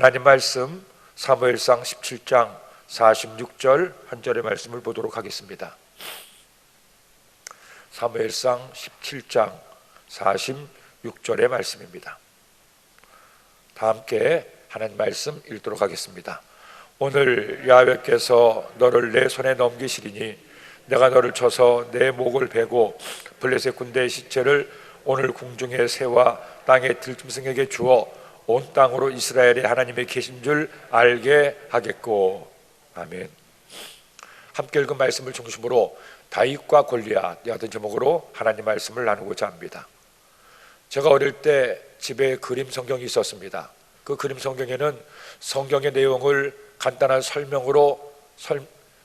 하나님 말씀 사무엘상 17장 46절 한 절의 말씀을 보도록 하겠습니다. 사무엘상 17장 46절의 말씀입니다. 다 함께 하나님 말씀 읽도록 하겠습니다. 오늘 야훼께서 너를 내 손에 넘기시리니 내가 너를 쳐서 내 목을 베고 블레셋 군대의 시체를 오늘 궁중의 새와 땅의 들짐승에게 주어 온 땅으로 이스라엘의 하나님의 계신 줄 알게 하겠고. 아멘. 함께 읽은 말씀을 중심으로 다윗과 골리앗 같은 제목으로 하나님 말씀을 나누고자 합니다. 제가 어릴 때 집에 그림 성경이 있었습니다. 그 그림 성경에는 성경의 내용을 간단한 설명으로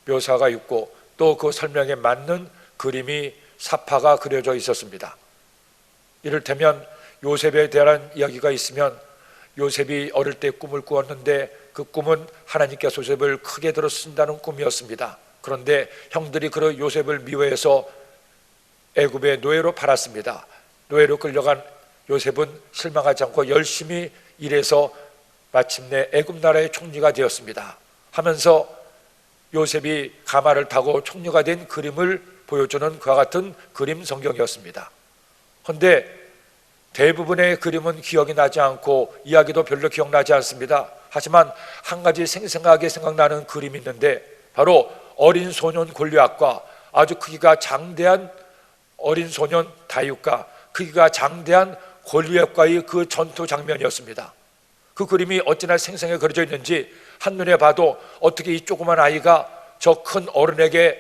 묘사가 있고 또 그 설명에 맞는 그림이 사파가 그려져 있었습니다. 이를테면 요셉에 대한 이야기가 있으면 요셉이 어릴 때 꿈을 꾸었는데 그 꿈은 하나님께서 요셉을 크게 들어 쓴다는 꿈이었습니다. 그런데 형들이 그 요셉을 미워해서 애굽의 노예로 팔았습니다. 노예로 끌려간 요셉은 실망하지 않고 열심히 일해서 마침내 애굽 나라의 총리가 되었습니다 하면서 요셉이 가마를 타고 총리가 된 그림을 보여주는 그와 같은 그림 성경이었습니다. 그런데 대부분의 그림은 기억이 나지 않고 이야기도 별로 기억나지 않습니다. 하지만 한 가지 생생하게 생각나는 그림이 있는데 바로 어린 소년 골리앗과 아주 크기가 장대한 어린 소년 다윗과 크기가 장대한 골리앗과의 그 전투 장면이었습니다. 그 그림이 어찌나 생생하게 그려져 있는지 한눈에 봐도 어떻게 이 조그만 아이가 저 큰 어른에게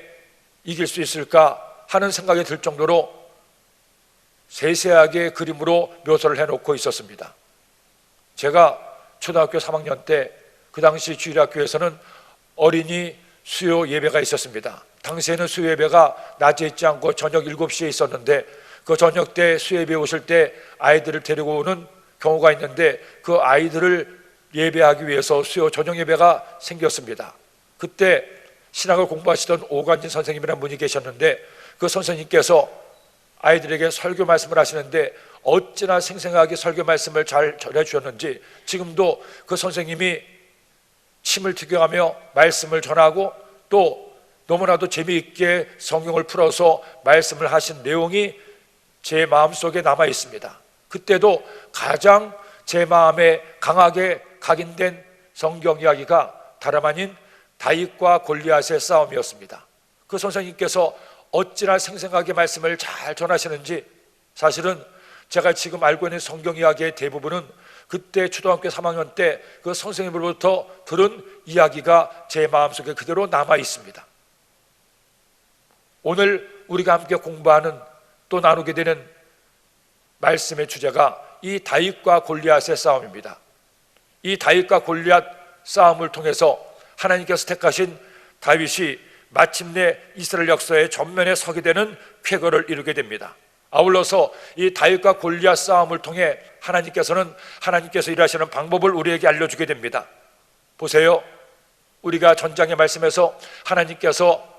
이길 수 있을까 하는 생각이 들 정도로 세세하게 그림으로 묘사를 해놓고 있었습니다. 제가 초등학교 3학년 때 그 당시 주일학교에서는 어린이 수요 예배가 있었습니다. 당시에는 수요 예배가 낮에 있지 않고 저녁 7시에 있었는데 그 저녁 때 수요 예배 오실 때 아이들을 데리고 오는 경우가 있는데 그 아이들을 예배하기 위해서 수요 저녁 예배가 생겼습니다. 그때 신학을 공부하시던 오관진 선생님이라는 분이 계셨는데 그 선생님께서 아이들에게 설교 말씀을 하시는데 어찌나 생생하게 설교 말씀을 잘 전해주셨는지 지금도 그 선생님이 침을 튀겨가며 말씀을 전하고 또 너무나도 재미있게 성경을 풀어서 말씀을 하신 내용이 제 마음속에 남아 있습니다. 그때도 가장 제 마음에 강하게 각인된 성경 이야기가 다름 아닌 다윗과 골리앗의 싸움이었습니다. 그 선생님께서 어찌나 생생하게 말씀을 잘 전하시는지 사실은 제가 지금 알고 있는 성경 이야기의 대부분은 그때 초등학교 3학년 때 그 선생님으로부터 들은 이야기가 제 마음속에 그대로 남아 있습니다. 오늘 우리가 함께 공부하는 또 나누게 되는 말씀의 주제가 이 다윗과 골리앗의 싸움입니다. 이 다윗과 골리앗 싸움을 통해서 하나님께서 택하신 다윗이 마침내 이스라엘 역사의 전면에 서게 되는 쾌거를 이루게 됩니다. 아울러서 이 다윗과 골리앗 싸움을 통해 하나님께서 일하시는 방법을 우리에게 알려주게 됩니다. 보세요. 우리가 전장의 말씀에서 하나님께서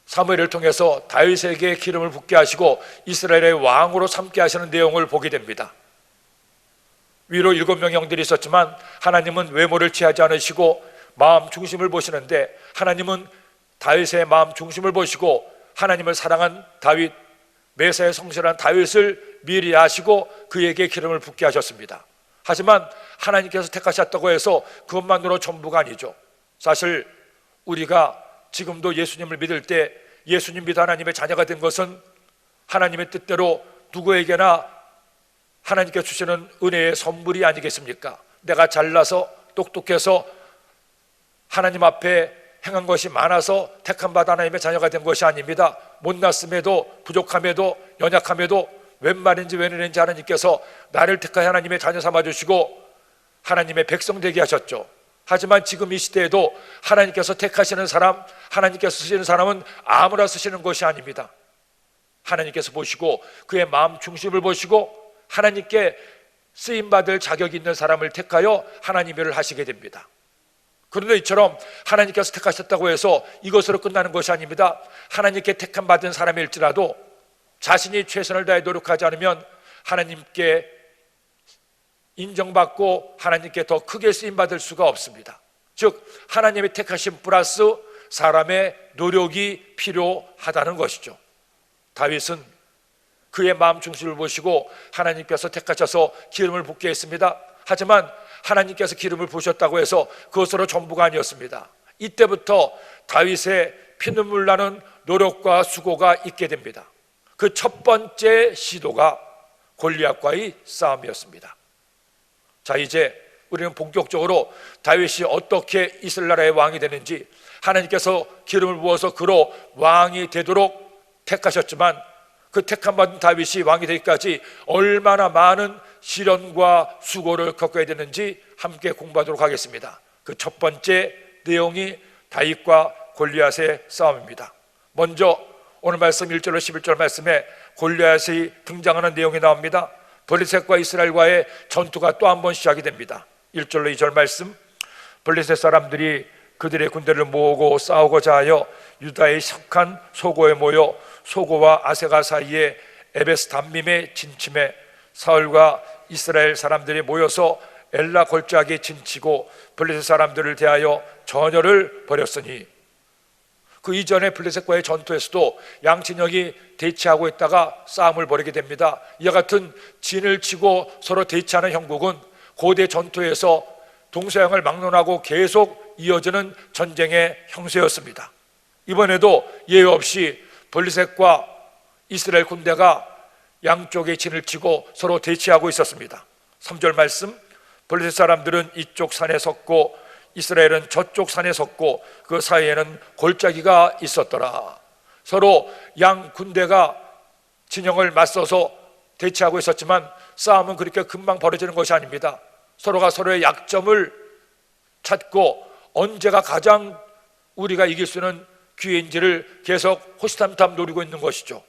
사무엘을 통해서 다윗에게 기름을 붓게 하시고 이스라엘의 왕으로 삼게 하시는 내용을 보게 됩니다. 위로 7명의 형들이 있었지만 하나님은 외모를 취하지 않으시고 마음 중심을 보시는데 하나님은 다윗의 마음 중심을 보시고 하나님을 사랑한 다윗, 메사의 성실한 다윗을 미리 아시고 그에게 기름을 붓게 하셨습니다. 하지만 하나님께서 택하셨다고 해서 그것만으로 전부가 아니죠. 사실 우리가 지금도 예수님을 믿을 때 예수님 믿어 하나님의 자녀가 된 것은 하나님의 뜻대로 누구에게나 하나님께 주시는 은혜의 선물이 아니겠습니까? 내가 잘나서 똑똑해서 하나님 앞에 행한 것이 많아서 택함받아 하나님의 자녀가 된 것이 아닙니다. 못났음에도 부족함에도 연약함에도 웬 말인지 웬 일인지 하나님께서 나를 택하여 하나님의 자녀 삼아주시고 하나님의 백성 되게 하셨죠. 하지만 지금 이 시대에도 하나님께서 택하시는 사람, 하나님께서 쓰시는 사람은 아무나 쓰시는 것이 아닙니다. 하나님께서 보시고 그의 마음 중심을 보시고 하나님께 쓰임받을 자격이 있는 사람을 택하여 하나님 일을 하시게 됩니다. 그런데 이처럼 하나님께서 택하셨다고 해서 이것으로 끝나는 것이 아닙니다. 하나님께 택함 받은 사람일지라도 자신이 최선을 다해 노력하지 않으면 하나님께 인정받고 하나님께 더 크게 쓰임받을 수가 없습니다. 즉 하나님의 택하심 플러스 사람의 노력이 필요하다는 것이죠. 다윗은 그의 마음 중심을 보시고 하나님께서 택하셔서 기름을 붓게 했습니다. 하지만 하나님께서 기름을 부으셨다고 해서 그것으로 전부가 아니었습니다. 이때부터 다윗의 피눈물 나는 노력과 수고가 있게 됩니다. 그 첫 번째 시도가 골리앗과의 싸움이었습니다. 자, 이제 우리는 본격적으로 다윗이 어떻게 이스라엘 나라의 왕이 되는지, 하나님께서 기름을 부어서 그로 왕이 되도록 택하셨지만 그 택함 받은 다윗이 왕이 되기까지 얼마나 많은 시련과 수고를 겪어야 되는지 함께 공부하도록 하겠습니다. 그 첫 번째 내용이 다윗과 골리앗의 싸움입니다. 먼저 오늘 말씀 1절로 11절 말씀에 골리앗이 등장하는 내용이 나옵니다. 블레셋과 이스라엘과의 전투가 또 한 번 시작이 됩니다. 1절로 2절 말씀, 블레셋 사람들이 그들의 군대를 모으고 싸우고자 하여 유다의 석한 소고에 모여 소고와 아세가 사이에 에베스 담밈에 진침해 사울과 이스라엘 사람들이 모여서 엘라 골짜기에 진치고 블레셋 사람들을 대하여 전열을 벌였으니, 그 이전에 블레셋과의 전투에서도 양친형이 대치하고 있다가 싸움을 벌이게 됩니다. 이와 같은 진을 치고 서로 대치하는 형국은 고대 전투에서 동서양을 막론하고 계속 이어지는 전쟁의 형세였습니다. 이번에도 예외 없이 블레셋과 이스라엘 군대가 양쪽에 진을 치고 서로 대치하고 있었습니다. 3절 말씀, 블레셋 사람들은 이쪽 산에 섰고 이스라엘은 저쪽 산에 섰고 그 사이에는 골짜기가 있었더라. 서로 양 군대가 진영을 맞서서 대치하고 있었지만 싸움은 그렇게 금방 벌어지는 것이 아닙니다. 서로가 서로의 약점을 찾고 언제가 가장 우리가 이길 수 있는 기회인지를 계속 호시탐탐 노리고 있는 것이죠.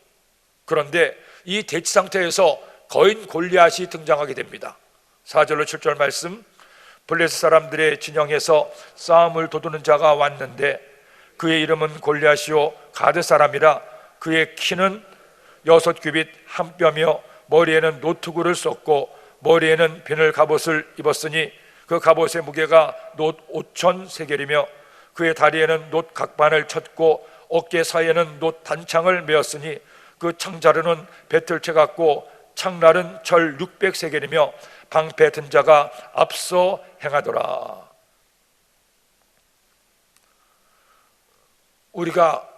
그런데 이 대치 상태에서 거인 골리앗이 등장하게 됩니다. 4절로 7절 말씀, 블레셋 사람들의 진영에서 싸움을 도두는 자가 왔는데 그의 이름은 골리앗이요 가드 사람이라. 그의 키는 6규빗 한 뼘이며 머리에는 노트구를 썼고 머리에는 비늘 갑옷을 입었으니 그 갑옷의 무게가 놋 5,000세겔이며 그의 다리에는 놋 각반을 쳤고 어깨 사이에는 놋 단창을 메었으니 그 창자루는 배틀채 같고 창날은 절 600세겔이며 방패 든 자가 앞서 행하더라. 우리가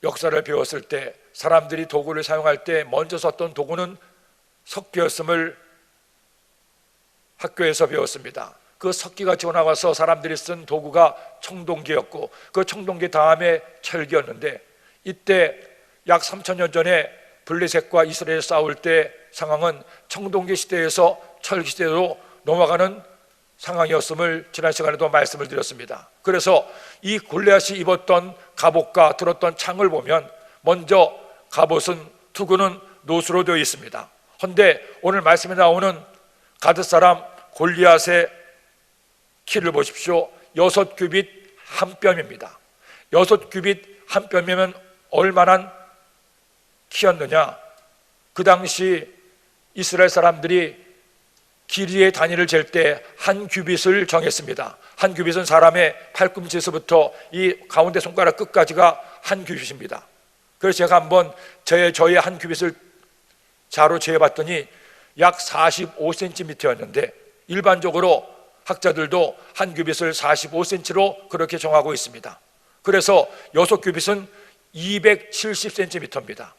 역사를 배웠을 때 사람들이 도구를 사용할 때 먼저 썼던 도구는 석기였음을 학교에서 배웠습니다. 그 석기가 지어나와서 사람들이 쓴 도구가 청동기였고 그 청동기 다음에 철기였는데, 이때 약 3,000년 전에 블레셋과 이스라엘 싸울 때 상황은 청동기 시대에서 철기 시대로 넘어가는 상황이었음을 지난 시간에도 말씀을 드렸습니다. 그래서 이 골리앗이 입었던 갑옷과 들었던 창을 보면 먼저 갑옷은, 투구는 노수로 되어 있습니다. 그런데 오늘 말씀에 나오는 가드 사람 골리앗의 키를 보십시오. 6규빗 한 뼘입니다. 6규빗 한 뼘이면 얼마나 키였느냐? 그 당시 이스라엘 사람들이 길이의 단위를 잴 때 한 규빗을 정했습니다. 한 규빗은 사람의 팔꿈치에서부터 이 가운데 손가락 끝까지가 한 규빗입니다. 그래서 제가 한번 저의 한 규빗을 자로 재봤더니 약 45cm였는데 일반적으로 학자들도 한 규빗을 45cm로 그렇게 정하고 있습니다. 그래서 6규빗은 270cm입니다.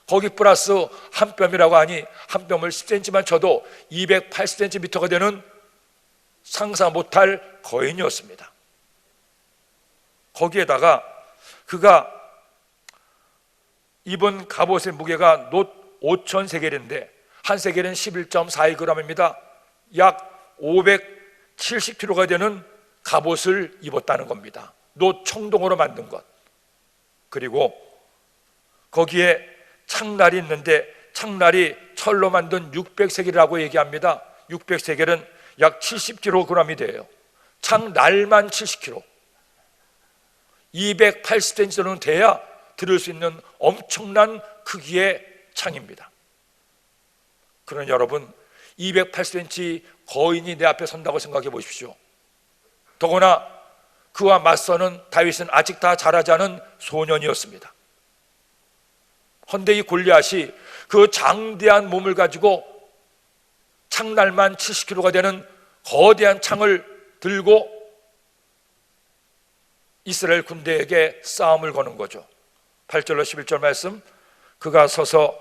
거기 플러스 한 뼘이라고 하니 한 뼘을 10cm만 쳐도 280cm가 되는 상상 못할 거인이었습니다. 거기에다가 그가 입은 갑옷의 무게가 놋 5,000세겔인데 한 세겔은 11.42g입니다. 약 570kg가 되는 갑옷을 입었다는 겁니다. 놋 청동으로 만든 것. 그리고 거기에 창날이 있는데 창날이 철로 만든 600세겔이라고 얘기합니다. 600세겔은 약 70kg이 돼요. 창날만 70kg, 280cm 정도는 돼야 들을 수 있는 엄청난 크기의 창입니다. 그러나 여러분, 208cm 거인이 내 앞에 선다고 생각해 보십시오. 더구나 그와 맞서는 다윗은 아직 다 자라지 않은 소년이었습니다. 헌데 이 골리앗이 그 장대한 몸을 가지고 창날만 70kg가 되는 거대한 창을 들고 이스라엘 군대에게 싸움을 거는 거죠. 8절로 11절 말씀, 그가 서서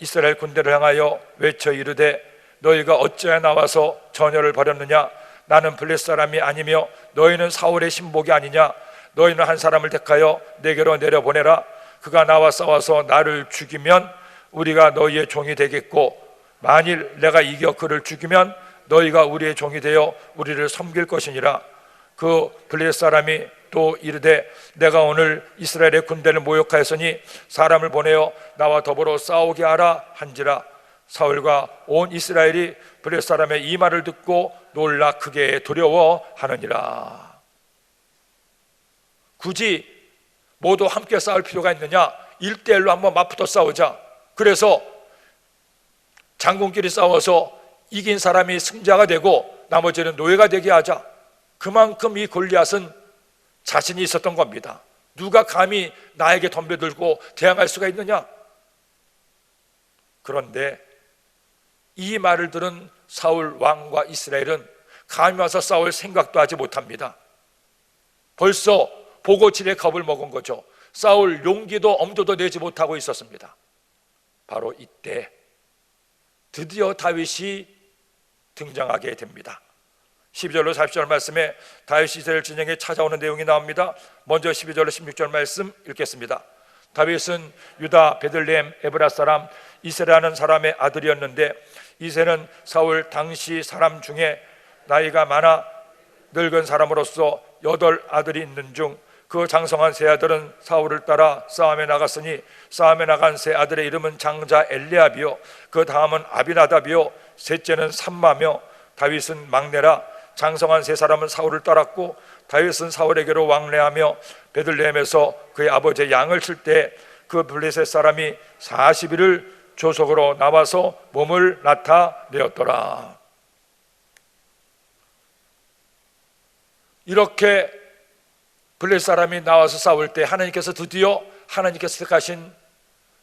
이스라엘 군대를 향하여 외쳐 이르되 너희가 어찌하여 나와서 전열을 벌였느냐? 나는 블레셋 사람이 아니며 너희는 사울의 신복이 아니냐? 너희는 한 사람을 택하여 내게로 내려보내라. 그가 나와 싸워서 나를 죽이면 우리가 너희의 종이 되겠고 만일 내가 이겨 그를 죽이면 너희가 우리의 종이 되어 우리를 섬길 것이니라. 그 블레셋 사람이 또 이르되 내가 오늘 이스라엘의 군대를 모욕하였으니 사람을 보내어 나와 더불어 싸우게 하라 한지라. 사울과 온 이스라엘이 블레셋 사람의 이 말을 듣고 놀라 크게 두려워하느니라. 굳이 모두 함께 싸울 필요가 있느냐? 1대1로 한번 맞붙어 싸우자. 그래서 장군끼리 싸워서 이긴 사람이 승자가 되고 나머지는 노예가 되게 하자. 그만큼 이 골리앗은 자신이 있었던 겁니다. 누가 감히 나에게 덤벼들고 대항할 수가 있느냐? 그런데 이 말을 들은 사울 왕과 이스라엘은 감히 와서 싸울 생각도 하지 못합니다. 벌써 보고질에 겁을 먹은 거죠. 싸울 용기도 엄두도 내지 못하고 있었습니다. 바로 이때 드디어 다윗이 등장하게 됩니다. 12절로 40절 말씀에 다윗이 이스라엘 진영에 찾아오는 내용이 나옵니다. 먼저 12절로 16절 말씀 읽겠습니다. 다윗은 유다 베들레헴 에브라 사람 이세라는 사람의 아들이었는데 이세는 사울 당시 사람 중에 나이가 많아 늙은 사람으로서 8 아들이 있는 중 그 장성한 세 아들은 사울을 따라 싸움에 나갔으니 싸움에 나간 세 아들의 이름은 장자 엘리압이요 그 다음은 아비나답이요 셋째는 삼마며 다윗은 막내라. 장성한 세 사람은 사울을 따랐고 다윗은 사울에게로 왕래하며 베들레헴에서 그의 아버지의 양을 칠 때 그 블레셋 사람이 40일을 조속으로 나와서 몸을 나타내었더라. 이렇게 블레셋 사람이 나와서 싸울 때 하나님께서 드디어 하나님께서 택하신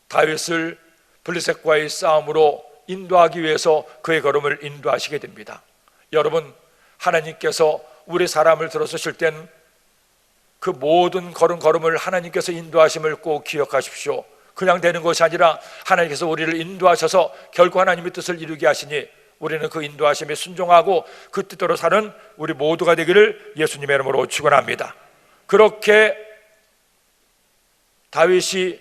다윗을 블레셋과의 싸움으로 인도하기 위해서 그의 걸음을 인도하시게 됩니다. 여러분, 하나님께서 우리 사람을 들어서실 땐 그 모든 걸음을 하나님께서 인도하심을 꼭 기억하십시오. 그냥 되는 것이 아니라 하나님께서 우리를 인도하셔서 결국 하나님의 뜻을 이루게 하시니 우리는 그 인도하심에 순종하고 그 뜻대로 사는 우리 모두가 되기를 예수님의 이름으로 축원합니다. 그렇게 다윗이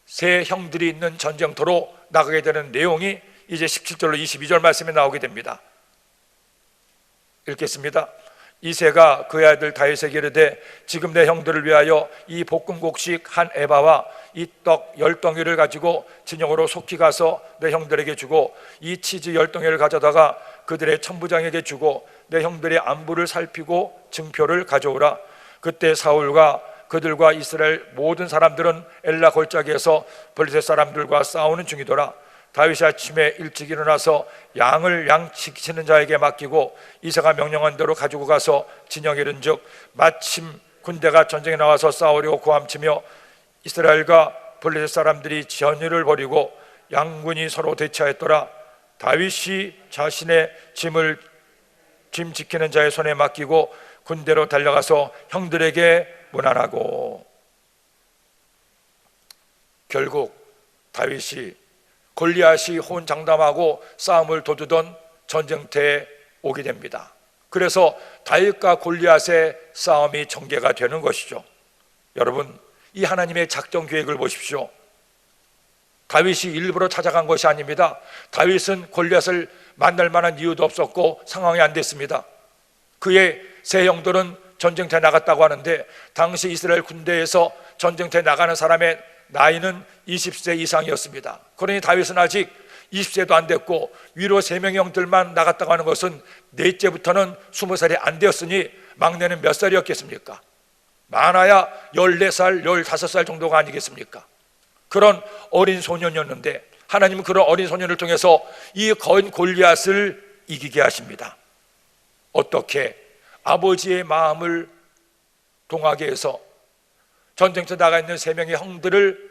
세 형들이 있는 전쟁터로 나가게 되는 내용이 이제 17절로 22절 말씀에 나오게 됩니다. 읽겠습니다. 이새가 그의 아들 다윗에게 이르되 지금 내 형들을 위하여 이 볶음곡식 한 에바와 이 떡 10덩이를 가지고 진영으로 속히 가서 내 형들에게 주고 이 치즈 10덩이를 가져다가 그들의 천부장에게 주고 내 형들의 안부를 살피고 증표를 가져오라. 그때 사울과 그들과 이스라엘 모든 사람들은 엘라 골짜기에서 블레셋 사람들과 싸우는 중이더라. 다윗이 아침에 일찍 일어나서 양을 양치키는 자에게 맡기고 이새가 명령한 대로 가지고 가서 진영에 이른즉 마침 군대가 전쟁에 나와서 싸우려고 고함치며 이스라엘과 블레셋 사람들이 전율을 벌이고 양군이 서로 대치하였더라. 다윗이 자신의 짐 지키는 자의 손에 맡기고 군대로 달려가서 형들에게 문안하고. 결국 다윗이 골리앗이 호언장담하고 싸움을 도두던 전쟁터에 오게 됩니다. 그래서 다윗과 골리앗의 싸움이 전개가 되는 것이죠. 여러분, 이 하나님의 작전 계획을 보십시오. 다윗이 일부러 찾아간 것이 아닙니다. 다윗은 골리앗을 만날 만한 이유도 없었고 상황이 안 됐습니다. 그의 세 형들은 전쟁터에 나갔다고 하는데 당시 이스라엘 군대에서 전쟁터에 나가는 사람의 나이는 20세 이상이었습니다. 그러니 다윗은 아직 20세도 안 됐고 위로 3명의 형들만 나갔다고 하는 것은 넷째부터는 20살이 안 되었으니 막내는 몇 살이었겠습니까? 많아야 14살, 15살 정도가 아니겠습니까? 그런 어린 소년이었는데 하나님은 그런 어린 소년을 통해서 이 거인 골리앗을 이기게 하십니다. 어떻게? 아버지의 마음을 동하게 해서 전쟁터 나가 있는 세 명의 형들을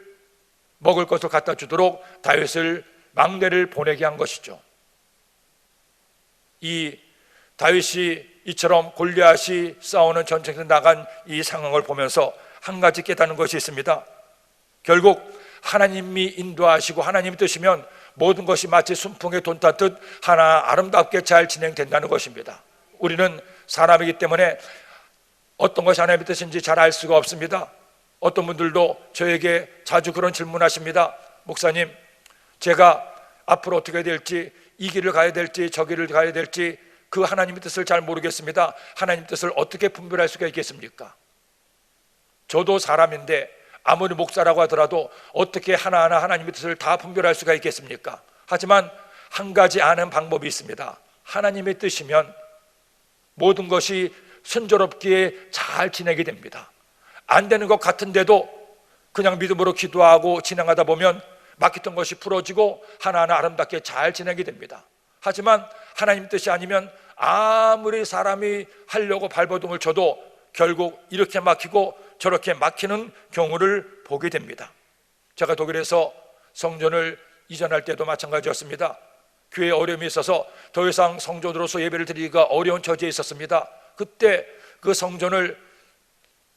먹을 것을 갖다 주도록 다윗을 막내를 보내게 한 것이죠. 이 다윗이 이처럼 골리앗이 싸우는 전쟁터 나간 이 상황을 보면서 한 가지 깨닫는 것이 있습니다. 결국 하나님이 인도하시고 하나님이 뜻이면 모든 것이 마치 순풍에 돈 탔듯 하나 아름답게 잘 진행된다는 것입니다. 우리는 사람이기 때문에 어떤 것이 하나님의 뜻인지 잘 알 수가 없습니다. 어떤 분들도 저에게 자주 그런 질문하십니다. 목사님, 제가 앞으로 어떻게 될지, 이 길을 가야 될지 저 길을 가야 될지 그 하나님의 뜻을 잘 모르겠습니다. 하나님의 뜻을 어떻게 분별할 수가 있겠습니까? 저도 사람인데 아무리 목사라고 하더라도 어떻게 하나하나 하나님의 뜻을 다 분별할 수가 있겠습니까? 하지만 한 가지 아는 방법이 있습니다. 하나님의 뜻이면 모든 것이 순조롭게 잘 지내게 됩니다. 안 되는 것 같은데도 그냥 믿음으로 기도하고 진행하다 보면 막혔던 것이 풀어지고 하나하나 아름답게 잘 지내게 됩니다. 하지만 하나님 뜻이 아니면 아무리 사람이 하려고 발버둥을 쳐도 결국 이렇게 막히고 저렇게 막히는 경우를 보게 됩니다. 제가 독일에서 성전을 이전할 때도 마찬가지였습니다. 교회에 어려움이 있어서 더 이상 성전으로서 예배를 드리기가 어려운 처지에 있었습니다. 그때 그 성전을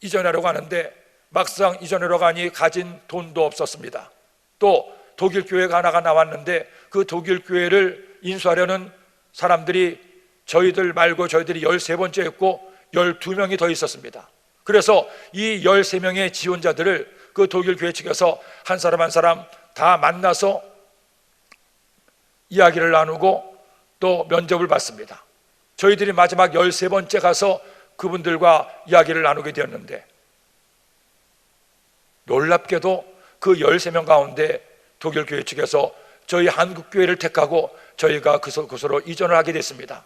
이전하려고 하는데 막상 이전하려고 하니 가진 돈도 없었습니다. 또 독일 교회가 하나가 나왔는데 그 독일 교회를 인수하려는 사람들이 저희들 말고 저희들이 13번째였고 12명이 더 있었습니다. 그래서 이 13명의 지원자들을 그 독일 교회 측에서 한 사람 한 사람 다 만나서 이야기를 나누고 또 면접을 받습니다. 저희들이 마지막 13번째 가서 그분들과 이야기를 나누게 되었는데 놀랍게도 그 13명 가운데 독일 교회 측에서 저희 한국 교회를 택하고 저희가 그곳으로 이전을 하게 됐습니다.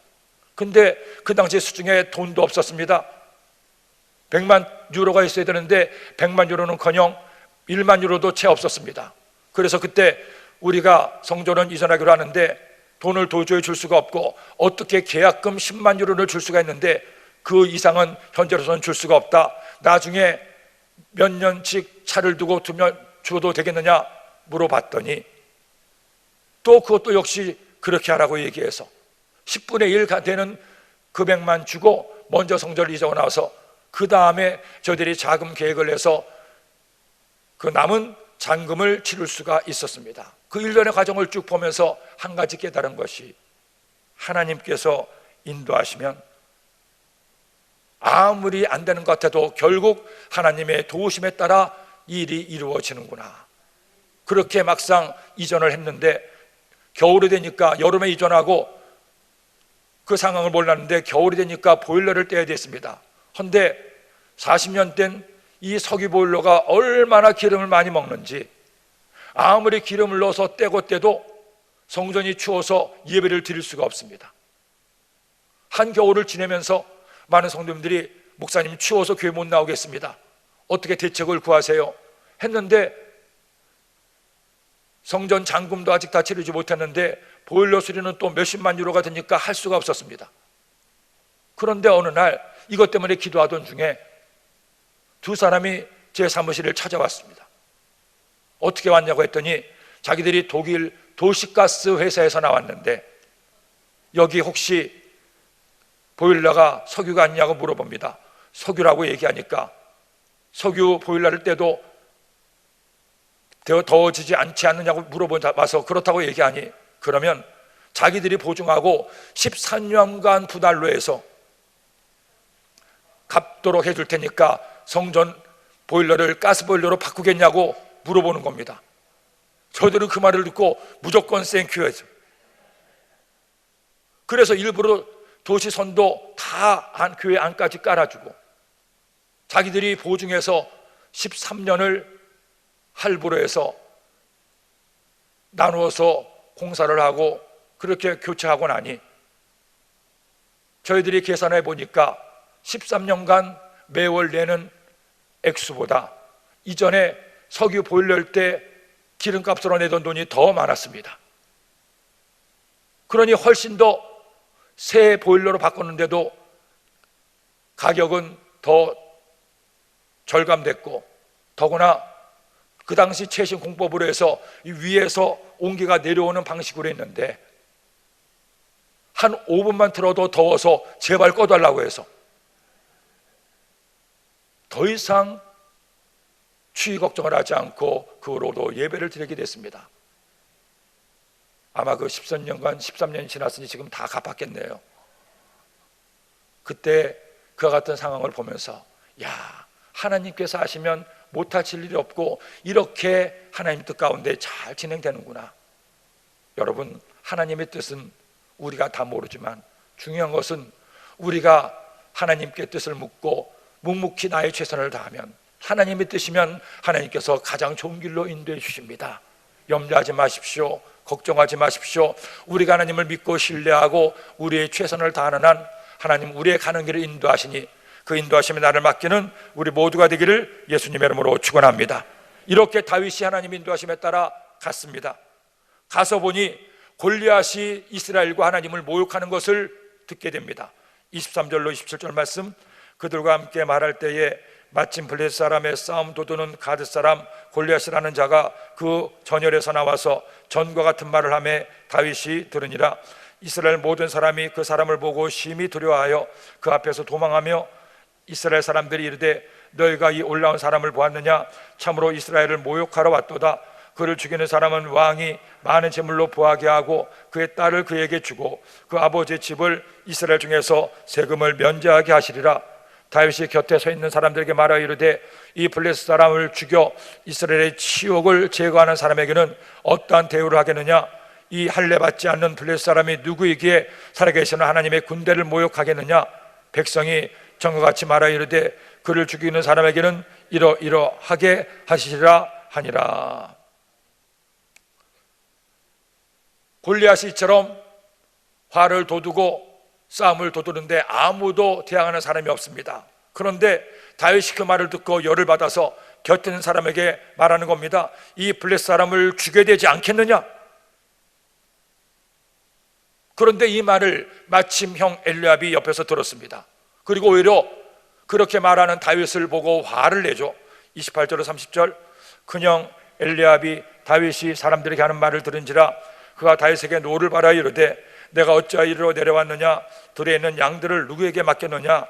근데 그 당시 수중에 돈도 없었습니다. 100만 유로가 있어야 되는데 100만 유로는커녕 1만 유로도 채 없었습니다. 그래서 그때 우리가 성전은 이전하기로 하는데 돈을 도저히 줄 수가 없고 어떻게 계약금 10만 유로를 줄 수가 있는데 그 이상은 현재로서는 줄 수가 없다. 나중에 몇 년씩 차를 두고 줘도 되겠느냐 물어봤더니 또 그것도 역시 그렇게 하라고 얘기해서 10분의 1 되는 금액만 주고 먼저 성전을 이전하고 나서 그 다음에 저희들이 자금 계획을 해서 그 남은 잔금을 치를 수가 있었습니다. 그 일련의 과정을 쭉 보면서 한 가지 깨달은 것이 하나님께서 인도하시면 아무리 안 되는 것 같아도 결국 하나님의 도우심에 따라 일이 이루어지는구나. 그렇게 막상 이전을 했는데 겨울이 되니까 여름에 이전하고 그 상황을 몰랐는데 겨울이 되니까 보일러를 떼야 됐습니다. 그런데 40년 된 이 석유 보일러가 얼마나 기름을 많이 먹는지 아무리 기름을 넣어서 떼도 성전이 추워서 예배를 드릴 수가 없습니다. 한겨울을 지내면서 많은 성도님들이 목사님 추워서 교회 못 나오겠습니다. 어떻게 대책을 구하세요? 했는데 성전 잔금도 아직 다 치르지 못했는데 보일러 수리는 또 몇십만 유로가 되니까 할 수가 없었습니다. 그런데 어느 날 이것 때문에 기도하던 중에 두 사람이 제 사무실을 찾아왔습니다. 어떻게 왔냐고 했더니 자기들이 독일 도시가스 회사에서 나왔는데 여기 혹시 보일러가 석유가 아니냐고 물어봅니다. 석유라고 얘기하니까 석유 보일러를 떼도 더워지지 않지 않느냐고 물어봐서 그렇다고 얘기하니 그러면 자기들이 보증하고 13년간 부달로 해서 갚도록 해줄 테니까 성전 보일러를 가스보일러로 바꾸겠냐고 물어보는 겁니다. 저희들은 그 말을 듣고 무조건 땡큐해서 그래서 일부러 도시선도 다 교회 안까지 깔아주고 자기들이 보증해서 13년을 할부로 해서 나누어서 공사를 하고 그렇게 교체하고 나니 저희들이 계산해 보니까 13년간 매월 내는 액수보다 이전에 석유 보일러 때 기름값으로 내던 돈이 더 많았습니다. 그러니 훨씬 더 새 보일러로 바꿨는데도 가격은 더 절감됐고, 더구나 그 당시 최신 공법으로 해서 이 위에서 온기가 내려오는 방식으로 했는데 한 5분만 틀어도 더워서 제발 꺼달라고 해서 더 이상 추위 걱정을 하지 않고 그 후로도 예배를 드리게 됐습니다. 아마 그 13년간 13년이 지났으니 지금 다 갚았겠네요. 그때 그와 같은 상황을 보면서 야, 하나님께서 하시면 못하실 일이 없고 이렇게 하나님 뜻 가운데 잘 진행되는구나. 여러분, 하나님의 뜻은 우리가 다 모르지만 중요한 것은 우리가 하나님께 뜻을 묻고 묵묵히 나의 최선을 다하면 하나님의 뜻이면 하나님께서 가장 좋은 길로 인도해 주십니다. 염려하지 마십시오. 걱정하지 마십시오. 우리가 하나님을 믿고 신뢰하고 우리의 최선을 다하는 한 하나님 우리의 가는 길을 인도하시니 그 인도하심에 나를 맡기는 우리 모두가 되기를 예수님의 이름으로 축원합니다. 이렇게 다윗이 하나님 인도하심에 따라 갔습니다. 가서 보니 골리앗이 이스라엘과 하나님을 모욕하는 것을 듣게 됩니다. 23절로 27절 말씀, 그들과 함께 말할 때에 마침 블레셋 사람의 싸움 도두는 가드 사람 골리앗이라는 자가 그 전열에서 나와서 전과 같은 말을 하며 다윗이 들으니라. 이스라엘 모든 사람이 그 사람을 보고 심히 두려워하여 그 앞에서 도망하며 이스라엘 사람들이 이르되 너희가 이 올라온 사람을 보았느냐? 참으로 이스라엘을 모욕하러 왔도다. 그를 죽이는 사람은 왕이 많은 재물로 부하게 하고 그의 딸을 그에게 주고 그 아버지의 집을 이스라엘 중에서 세금을 면제하게 하시리라. 다윗이 곁에 서 있는 사람들에게 말하여 이르되 이 블레셋 사람을 죽여 이스라엘의 치욕을 제거하는 사람에게는 어떠한 대우를 하겠느냐? 이 할례 받지 않는 블레셋 사람이 누구이기에 살아계시는 하나님의 군대를 모욕하겠느냐? 백성이 전과같이 말하여 이르되 그를 죽이는 사람에게는 이러하게 하시리라 하니라. 골리앗이 이처럼 화를 돋우고 싸움을 돋우는데 아무도 대항하는 사람이 없습니다. 그런데 다윗이 그 말을 듣고 열을 받아서 곁에 있는 사람에게 말하는 겁니다. 이 블레셋 사람을 죽여야 되지 않겠느냐? 그런데 이 말을 마침 형 엘리압이 옆에서 들었습니다. 그리고 오히려 그렇게 말하는 다윗을 보고 화를 내죠. 28절로 30절, 큰형 엘리압이 다윗이 사람들에게 하는 말을 들은지라 그가 다윗에게 노를 바라 이르되 내가 어찌하여 이리로 내려왔느냐? 들에 있는 양들을 누구에게 맡겼느냐?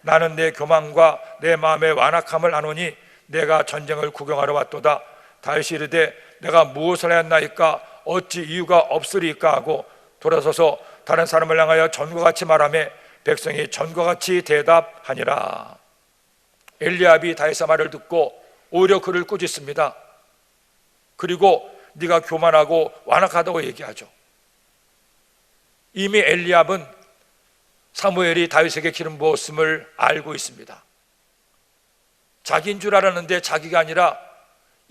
나는 내 교만과 내 마음의 완악함을 아노니 내가 전쟁을 구경하러 왔도다. 다윗이 이르되 내가 무엇을 하였나이까? 어찌 이유가 없으리까? 하고 돌아서서 다른 사람을 향하여 전과 같이 말하며 백성이 전과 같이 대답하니라. 엘리압이 다윗의 말을 듣고 오히려 그를 꾸짖습니다. 그리고 네가 교만하고 완악하다고 얘기하죠. 이미 엘리압은 사무엘이 다윗에게 기름 부었음을 알고 있습니다. 자기인 줄 알았는데 자기가 아니라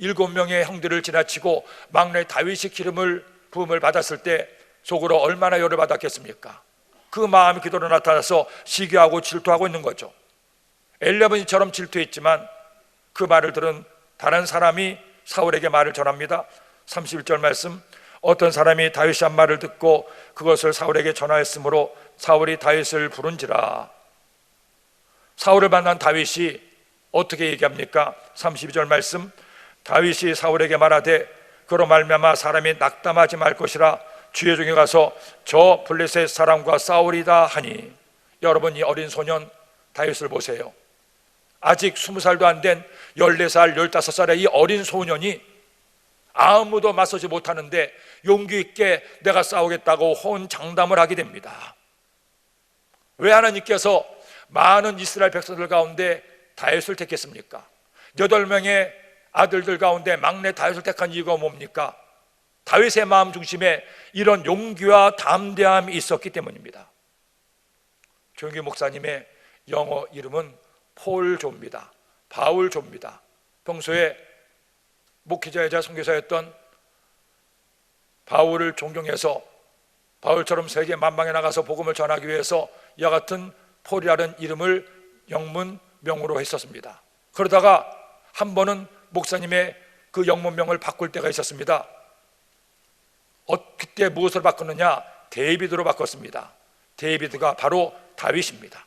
7명의 형들을 지나치고 막내 다윗이 기름을 부음을 받았을 때 속으로 얼마나 열을 받았겠습니까? 그 마음이 그대로 나타나서 시기하고 질투하고 있는 거죠. 엘리압은 이처럼 질투했지만 그 말을 들은 다른 사람이 사울에게 말을 전합니다. 31절 말씀, 어떤 사람이 다윗이 한 말을 듣고 그것을 사울에게 전하였으므로 사울이 다윗을 부른지라. 사울을 만난 다윗이 어떻게 얘기합니까? 32절 말씀, 다윗이 사울에게 말하되 그로 말미암아 사람이 낙담하지 말 것이라 주의 종이 가서 저 블레셋 사람과 싸우리다 하니. 여러분, 이 어린 소년 다윗을 보세요. 아직 20살도 안 된 14살, 15살의 이 어린 소년이 아무도 맞서지 못하는데 용기 있게 내가 싸우겠다고 호언장담을 하게 됩니다. 왜 하나님께서 많은 이스라엘 백성들 가운데 다윗을 택했습니까? 8명의 아들들 가운데 막내 다윗을 택한 이유가 뭡니까? 다윗의 마음 중심에 이런 용기와 담대함이 있었기 때문입니다. 조용기 목사님의 영어 이름은 폴 조입니다. 바울 조입니다. 평소에 목회자이자 선교사였던 바울을 존경해서 바울처럼 세계 만방에 나가서 복음을 전하기 위해서 이와 같은 폴이라는 이름을 영문 명으로 했었습니다. 그러다가 한 번은 목사님의 그 영문명을 바꿀 때가 있었습니다. 그때 무엇으로 바꿨느냐? 데이비드로 바꿨습니다. 데이비드가 바로 다윗입니다.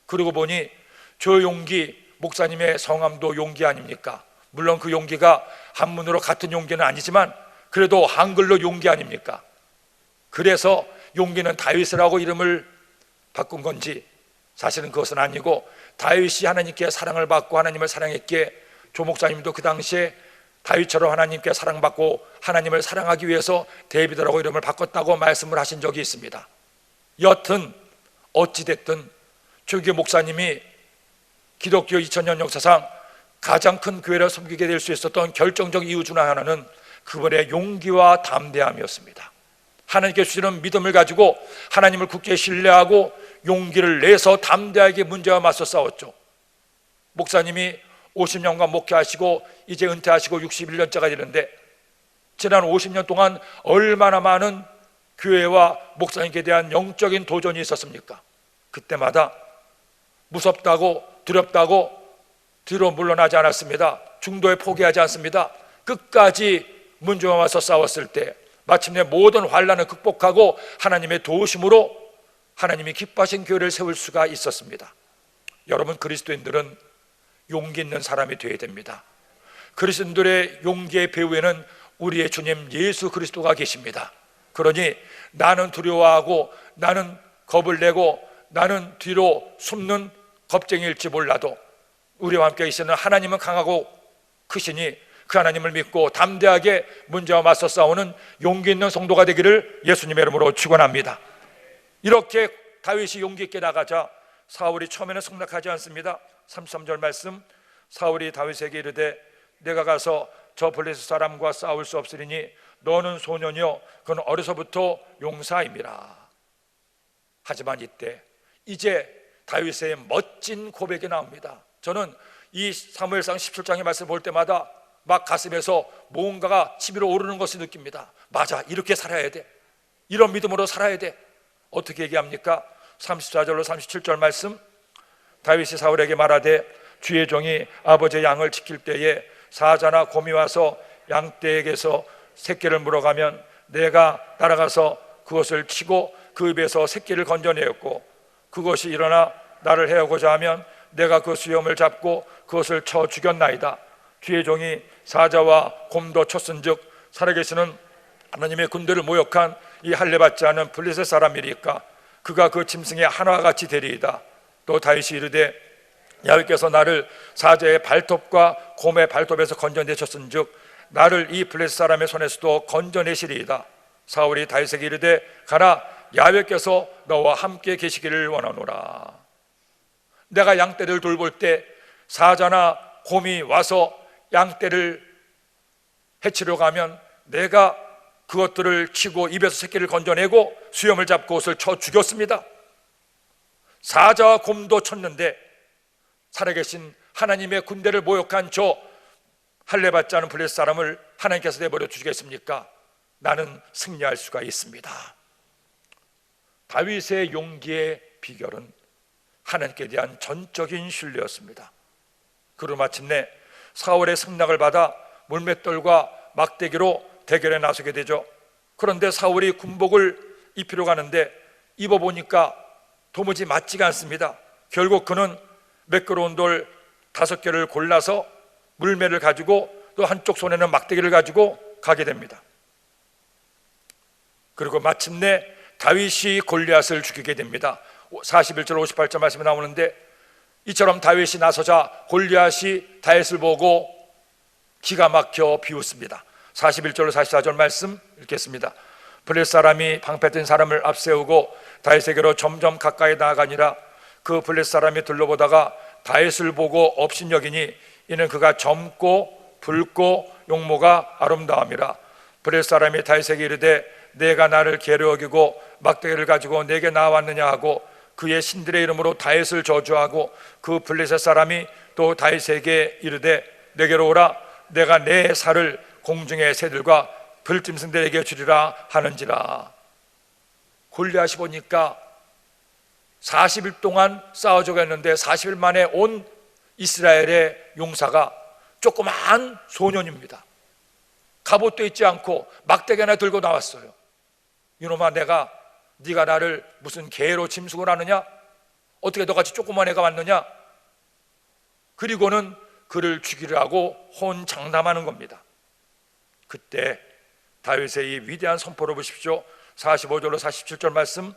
그러고 보니 조용기 목사님의 성함도 용기 아닙니까? 물론 그 용기가 한문으로 같은 용기는 아니지만 그래도 한글로 용기 아닙니까? 그래서 용기는 다윗이라고 이름을 바꾼 건지, 사실은 그것은 아니고 다윗이 하나님께 사랑을 받고 하나님을 사랑했기에 조 목사님도 그 당시에 다윗처럼 하나님께 사랑받고 하나님을 사랑하기 위해서 데이비드라고 이름을 바꿨다고 말씀을 하신 적이 있습니다. 여튼 어찌됐든 조규 목사님이 기독교 2000년 역사상 가장 큰 교회를 섬기게 될 수 있었던 결정적 이유 중 하나는 그분의 용기와 담대함이었습니다. 하나님께 주시는 믿음을 가지고 하나님을 굳게 신뢰하고 용기를 내서 담대하게 문제와 맞서 싸웠죠. 목사님이 50년간 목회하시고 이제 은퇴하시고 61년째가 되는데 지난 50년 동안 얼마나 많은 교회와 목사님께 대한 영적인 도전이 있었습니까? 그때마다 무섭다고 두렵다고 뒤로 물러나지 않았습니다. 중도에 포기하지 않습니다. 끝까지 문제와 맞서 싸웠을 때 마침내 모든 환난을 극복하고 하나님의 도우심으로 하나님이 기뻐하신 교회를 세울 수가 있었습니다. 여러분, 그리스도인들은 용기 있는 사람이 되어야 됩니다. 그리스도인들의 용기의 배후에는 우리의 주님 예수 그리스도가 계십니다. 그러니 나는 두려워하고 나는 겁을 내고 나는 뒤로 숨는 겁쟁이일지 몰라도 우리와 함께 계시는 하나님은 강하고 크시니 그 하나님을 믿고 담대하게 문제와 맞서 싸우는 용기 있는 성도가 되기를 예수님의 이름으로 축원합니다. 이렇게 다윗이 용기 있게 나가자 사울이 처음에는 승낙하지 않습니다. 33절 말씀, 사울이 다윗에게 이르되 내가 가서 저 블레셋 사람과 싸울 수 없으리니 너는 소년이요 그는 어려서부터 용사임이라. 하지만 이때 이제 다윗의 멋진 고백이 나옵니다. 저는 이 사무엘상 17장의 말씀을 볼 때마다 막 가슴에서 뭔가가 치밀어 오르는 것을 느낍니다. 맞아, 이렇게 살아야 돼. 이런 믿음으로 살아야 돼. 어떻게 얘기합니까? 34절로 37절 말씀, 다윗이 사울에게 말하되 주의 종이 아버지의 양을 지킬 때에 사자나 곰이 와서 양떼에게서 새끼를 물어가면 내가 따라가서 그것을 치고 그 입에서 새끼를 건져내었고 그것이 일어나 나를 해오고자 하면 내가 그 수염을 잡고 그것을 쳐 죽였나이다. 주의 종이 사자와 곰도 쳤은즉 살아계시는 하나님의 군대를 모욕한 이 할례받지 않은 블레셋 사람이리까 그가 그 짐승의 하나와 같이 되리이다. 또 다윗이 이르되 야훼께서 나를 사자의 발톱과 곰의 발톱에서 건져내셨은즉 나를 이 블레셋 사람의 손에서도 건져내시리이다. 사울이 다윗에게 이르되 가라, 야훼께서 너와 함께 계시기를 원하노라. 내가 양떼를 돌볼 때 사자나 곰이 와서 양떼를 해치려 가면 내가 그것들을 치고 입에서 새끼를 건져내고 수염을 잡고 옷을 쳐 죽였습니다. 사자와 곰도 쳤는데 살아계신 하나님의 군대를 모욕한 저 할례받지 않은 블레셋 사람을 하나님께서 내버려 두시겠습니까? 나는 승리할 수가 있습니다. 다윗의 용기의 비결은 하나님께 대한 전적인 신뢰였습니다. 그리고 마침내 사울의 승낙을 받아 물맷돌과 막대기로 대결에 나서게 되죠. 그런데 사울이 군복을 입히러 가는데 입어보니까 도무지 맞지가 않습니다. 결국 그는 매끄러운 돌 5개를 골라서 물매를 가지고 또 한쪽 손에는 막대기를 가지고 가게 됩니다. 그리고 마침내 다윗이 골리앗을 죽이게 됩니다. 41절 58절 말씀이 나오는데 이처럼 다윗이 나서자 골리앗이 다윗을 보고 기가 막혀 비웃습니다. 41절로 44절 말씀 읽겠습니다. 블레셋 사람이 방패든 사람을 앞세우고 다윗에게로 점점 가까이 나아가니라. 그 블레셋 사람이 둘러보다가 다윗을 보고 업신여기니 이는 그가 젊고 붉고 용모가 아름다움이라. 블레셋 사람이 다윗에게 이르되 내가 나를 게으르 여기고 막대기를 가지고 내게 나왔느냐 하고 그의 신들의 이름으로 다윗을 저주하고 그 블레셋 사람이 또 다윗에게 이르되 내게로 오라. 내가 내 살을 공중의 새들과 들짐승들에게 주리라 하는지라. 골리앗이 보니까 40일 동안 싸워주고 했는데 40일 만에 온 이스라엘의 용사가 조그마한 소년입니다. 갑옷도 입지 않고 막대기 하나 들고 나왔어요. 이놈아, 네가 나를 무슨 개로 짐승을 하느냐? 어떻게 너같이 조그만 애가 왔느냐? 그리고는 그를 죽이려고 혼장담하는 겁니다. 그때 다윗의 이 위대한 선포를 보십시오. 45절로 47절 말씀.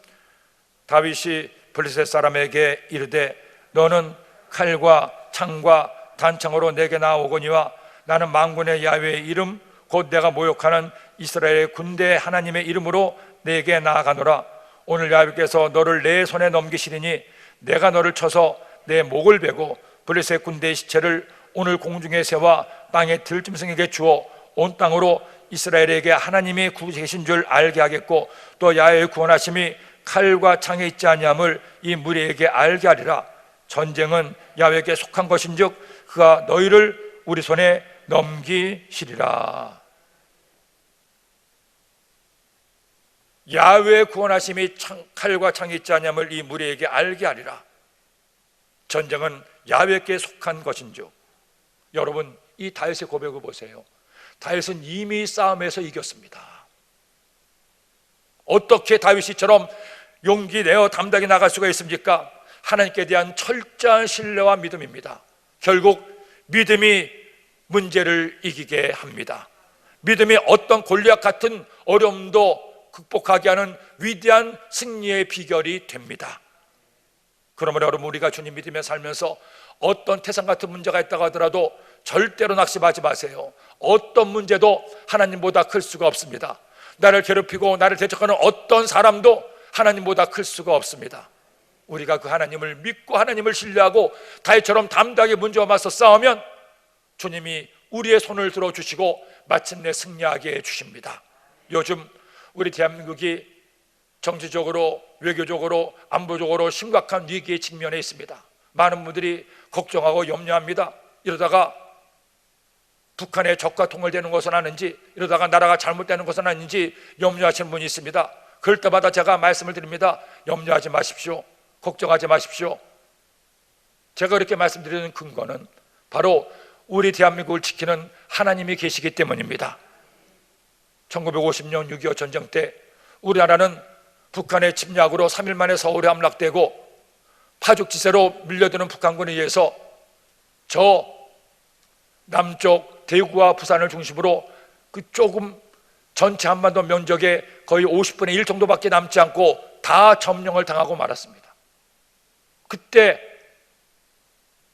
다윗이 블레셋 사람에게 이르되 너는 칼과 창과 단창으로 내게 나오거니와 나는 만군의 야훼의 이름 곧 내가 모욕하는 이스라엘의 군대 하나님의 이름으로 내게 나아가노라. 오늘 야훼께서 너를 내 손에 넘기시리니 내가 너를 쳐서 내 목을 베고 블레셋 군대의 시체를 오늘 공중에 세워 땅의 들짐승에게 주어 온 땅으로 이스라엘에게 하나님이 구세신 줄 알게 하겠고 또 야훼의 구원하심이 칼과 창에 있지 아니함을 이 무리에게 알게 하리라. 전쟁은 야훼에게 속한 것인즉 그가 너희를 우리 손에 넘기시리라. 야훼의 구원하심이 칼과 창에 있지 아니함을 이 무리에게 알게 하리라. 전쟁은 야훼에게 속한 것인즉. 여러분, 이 다윗의 고백을 보세요. 다윗은 이미 싸움에서 이겼습니다. 어떻게 다윗이처럼 용기 내어 담대하게 나갈 수가 있습니까? 하나님께 대한 철저한 신뢰와 믿음입니다. 결국 믿음이 문제를 이기게 합니다. 믿음이 어떤 골리앗 같은 어려움도 극복하게 하는 위대한 승리의 비결이 됩니다. 그러므로 여러분, 우리가 주님 믿으며 살면서 어떤 태산 같은 문제가 있다고 하더라도 절대로 낙심하지 마세요. 어떤 문제도 하나님보다 클 수가 없습니다. 나를 괴롭히고 나를 대적하는 어떤 사람도 하나님보다 클 수가 없습니다. 우리가 그 하나님을 믿고 하나님을 신뢰하고 다윗처럼 담대하게 문제와 맞서 싸우면 주님이 우리의 손을 들어주시고 마침내 승리하게 해주십니다. 요즘 우리 대한민국이 정치적으로, 외교적으로, 안보적으로 심각한 위기에 직면해 있습니다. 많은 분들이 걱정하고 염려합니다. 이러다가 북한의 적과 통일되는 것은 아닌지, 이러다가 나라가 잘못되는 것은 아닌지 염려하시는 분이 있습니다. 그럴 때마다 제가 말씀을 드립니다. 염려하지 마십시오. 걱정하지 마십시오. 제가 그렇게 말씀드리는 근거는 바로 우리 대한민국을 지키는 하나님이 계시기 때문입니다. 1950년 6.25 전쟁 때 우리나라는 북한의 침략으로 3일 만에 서울에 함락되고 파죽지세로 밀려드는 북한군에 의해서 저 남쪽 대구와 부산을 중심으로 그 조금 전체 한반도 면적의 거의 50분의 1 정도밖에 남지 않고 다 점령을 당하고 말았습니다. 그때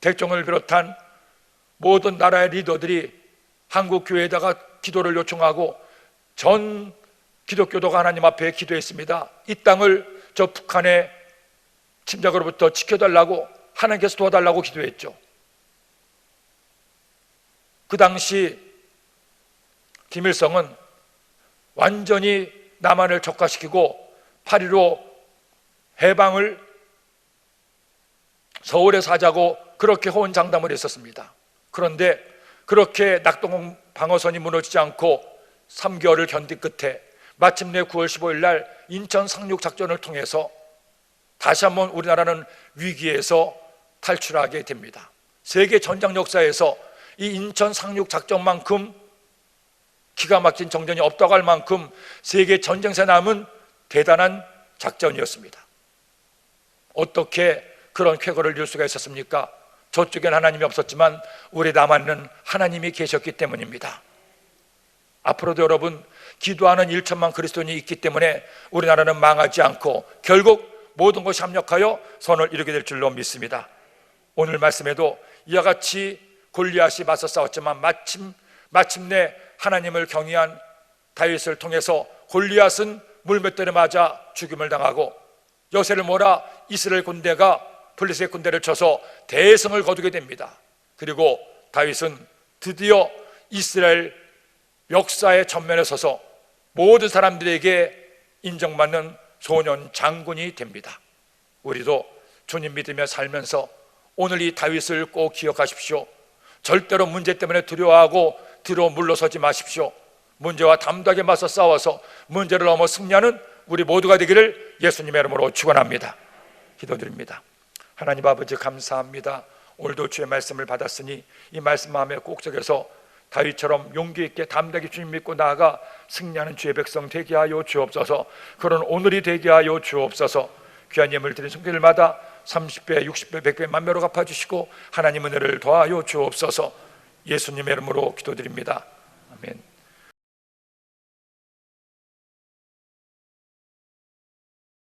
대통령을 비롯한 모든 나라의 리더들이 한국 교회에다가 기도를 요청하고 전 기독교도가 하나님 앞에 기도했습니다. 이 땅을 저 북한의 침략으로부터 지켜달라고, 하나님께서 도와달라고 기도했죠. 그 당시 김일성은 완전히 남한을 적화시키고 8.15 해방을 서울에서 하자고 그렇게 호언장담을 했었습니다. 그런데 그렇게 낙동강 방어선이 무너지지 않고 3개월을 견딘 끝에 마침내 9월 15일 날 인천 상륙 작전을 통해서 다시 한번 우리나라는 위기에서 탈출하게 됩니다. 세계 전장 역사에서 이 인천 상륙 작전만큼 기가 막힌 정전이 없다고 할 만큼 세계 전쟁사에 남은 대단한 작전이었습니다. 어떻게 그런 쾌거를 이룰 수가 있었습니까? 저쪽엔 하나님이 없었지만 우리 남한은 하나님이 계셨기 때문입니다. 앞으로도 여러분, 기도하는 1천만 그리스도인이 있기 때문에 우리나라는 망하지 않고 결국 모든 것이 합력하여 선을 이루게 될 줄로 믿습니다. 오늘 말씀에도 이와 같이 골리앗이 맞서 싸웠지만 마침내 하나님을 경외한 다윗을 통해서 골리앗은 물맷돌에 맞아 죽임을 당하고 여세를 몰아 이스라엘 군대가 블레셋 군대를 쳐서 대승을 거두게 됩니다. 그리고 다윗은 드디어 이스라엘 역사의 전면에 서서 모든 사람들에게 인정받는 소년 장군이 됩니다. 우리도 주님 믿으며 살면서 오늘 이 다윗을 꼭 기억하십시오. 절대로 문제 때문에 두려워하고 뒤로 물러서지 마십시오. 문제와 담대하게 맞서 싸워서 문제를 넘어 승리하는 우리 모두가 되기를 예수님의 이름으로 축원합니다. 기도드립니다. 하나님 아버지, 감사합니다. 오늘도 주의 말씀을 받았으니 이 말씀 마음에 꼭 적여서 다윗처럼 용기 있게 담대하게 주님 믿고 나아가 승리하는 주의 백성 되게 하여 주옵소서. 그런 오늘이 되게 하여 주옵소서. 귀한 예물 드린 성도들마다 30배, 60배, 100배 만배로 갚아주시고 하나님 은혜를 더하여 주옵소서. 예수님의 이름으로 기도드립니다. 아멘.